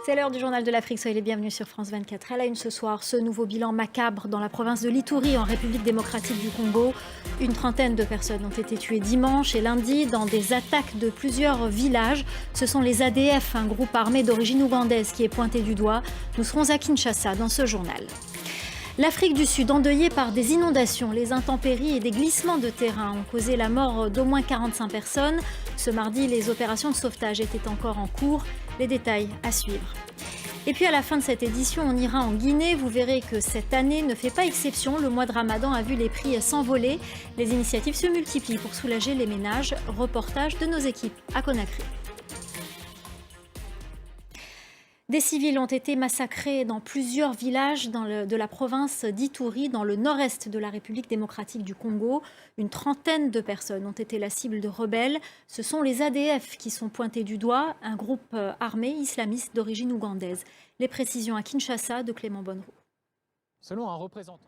C'est l'heure du journal de l'Afrique, soyez les bienvenus sur France 24. À la une ce soir, ce nouveau bilan macabre dans la province de l'Ituri en République démocratique du Congo. Une trentaine de personnes ont été tuées dimanche et lundi dans des attaques de plusieurs villages. Ce sont les ADF, un groupe armé d'origine ougandaise qui est pointé du doigt. Nous serons à Kinshasa dans ce journal. L'Afrique du Sud, endeuillée par des inondations, les intempéries et des glissements de terrain ont causé la mort d'au moins 45 personnes. Ce mardi, les opérations de sauvetage étaient encore en cours. Les détails à suivre. Et puis à la fin de cette édition, on ira en Guinée. Vous verrez que cette année ne fait pas exception. Le mois de Ramadan a vu les prix s'envoler. Les initiatives se multiplient pour soulager les ménages. Reportage de nos équipes à Conakry. Des civils ont été massacrés dans plusieurs villages de la province d'Ituri, dans le nord-est de la République démocratique du Congo. Une trentaine de personnes ont été la cible de rebelles. Ce sont les ADF qui sont pointés du doigt, un groupe armé islamiste d'origine ougandaise. Les précisions à Kinshasa de Clément Bonneroux. Selon un représentant.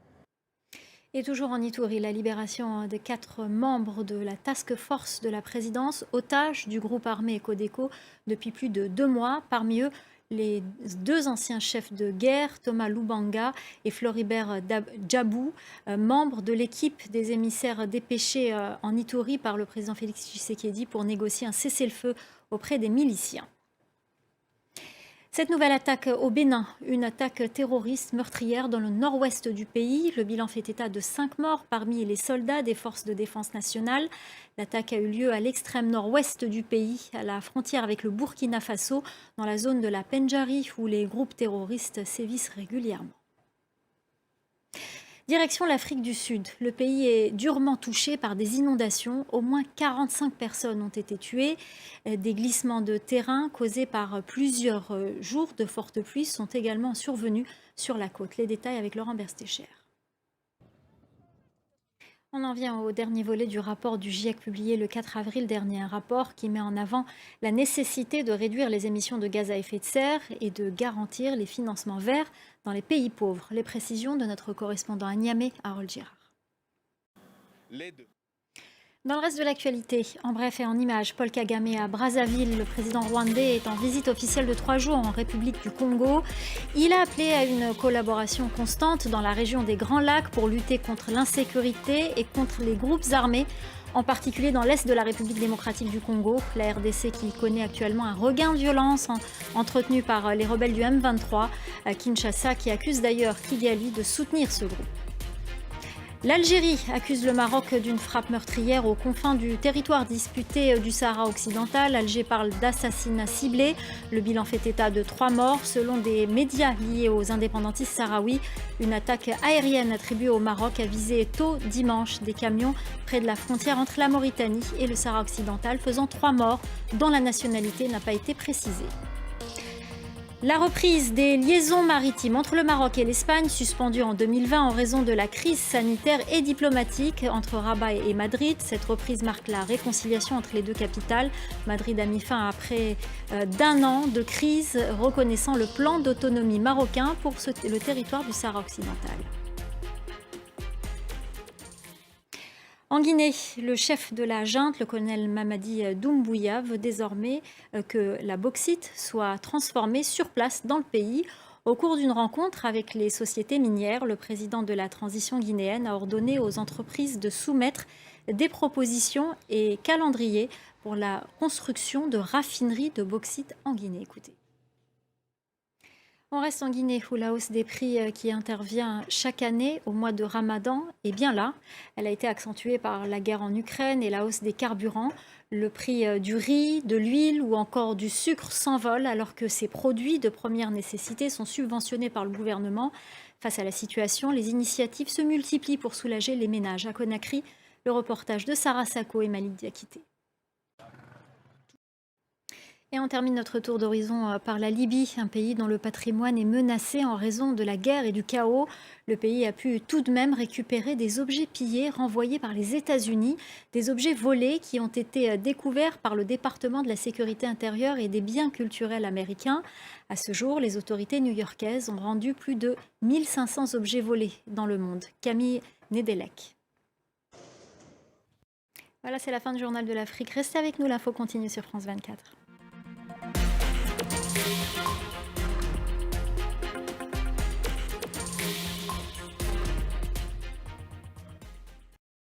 Et toujours en Ituri, la libération des 4 membres de la task force de la présidence, otages du groupe armé Codeco depuis plus de 2 mois. Parmi eux, les 2 anciens chefs de guerre, Thomas Lubanga et Floribert Djabou, membres de l'équipe des émissaires dépêchés en Ituri par le président Félix Tshisekedi pour négocier un cessez-le-feu auprès des miliciens. Cette nouvelle attaque au Bénin, une attaque terroriste meurtrière dans le nord-ouest du pays. Le bilan fait état de 5 morts parmi les soldats des forces de défense nationale. L'attaque a eu lieu à l'extrême nord-ouest du pays, à la frontière avec le Burkina Faso, dans la zone de la Pendjari, où les groupes terroristes sévissent régulièrement. Direction l'Afrique du Sud. Le pays est durement touché par des inondations. Au moins 45 personnes ont été tuées. Des glissements de terrain causés par plusieurs jours de fortes pluies sont également survenus sur la côte. Les détails avec Laurent Berstécher. On en vient au dernier volet du rapport du GIEC publié le 4 avril dernier, un rapport qui met en avant la nécessité de réduire les émissions de gaz à effet de serre et de garantir les financements verts dans les pays pauvres. Les précisions de notre correspondant à Niamey, Harold Girard. Dans le reste de l'actualité, en bref et en images, Paul Kagame à Brazzaville, le président rwandais est en visite officielle de 3 jours en République du Congo. Il a appelé à une collaboration constante dans la région des Grands Lacs pour lutter contre l'insécurité et contre les groupes armés, en particulier dans l'est de la République démocratique du Congo. La RDC qui connaît actuellement un regain de violence entretenu par les rebelles du M23, à Kinshasa, qui accuse d'ailleurs Kigali de soutenir ce groupe. L'Algérie accuse le Maroc d'une frappe meurtrière aux confins du territoire disputé du Sahara occidental. Alger parle d'assassinat ciblé. Le bilan fait état de 3 morts. Selon des médias liés aux indépendantistes sahraouis, une attaque aérienne attribuée au Maroc a visé tôt dimanche des camions près de la frontière entre la Mauritanie et le Sahara occidental, faisant 3 morts dont la nationalité n'a pas été précisée. La reprise des liaisons maritimes entre le Maroc et l'Espagne, suspendue en 2020 en raison de la crise sanitaire et diplomatique entre Rabat et Madrid. Cette reprise marque la réconciliation entre les 2 capitales. Madrid a mis fin après d'1 an de crise, reconnaissant le plan d'autonomie marocain pour le territoire du Sahara occidental. En Guinée, le chef de la junte, le colonel Mamadi Doumbouya, veut désormais que la bauxite soit transformée sur place dans le pays. Au cours d'une rencontre avec les sociétés minières, le président de la transition guinéenne a ordonné aux entreprises de soumettre des propositions et calendriers pour la construction de raffineries de bauxite en Guinée. Écoutez. On reste en Guinée où la hausse des prix qui intervient chaque année au mois de Ramadan est bien là. Elle a été accentuée par la guerre en Ukraine et la hausse des carburants. Le prix du riz, de l'huile ou encore du sucre s'envole alors que ces produits de première nécessité sont subventionnés par le gouvernement. Face à la situation, les initiatives se multiplient pour soulager les ménages. À Conakry, le reportage de Sarah Sako et Malik Diakité. Et on termine notre tour d'horizon par la Libye, un pays dont le patrimoine est menacé en raison de la guerre et du chaos. Le pays a pu tout de même récupérer des objets pillés renvoyés par les États-Unis, des objets volés qui ont été découverts par le département de la sécurité intérieure et des biens culturels américains. À ce jour, les autorités new-yorkaises ont rendu plus de 1500 objets volés dans le monde. Camille Nedelec. Voilà, c'est la fin du journal de l'Afrique. Restez avec nous, l'info continue sur France 24.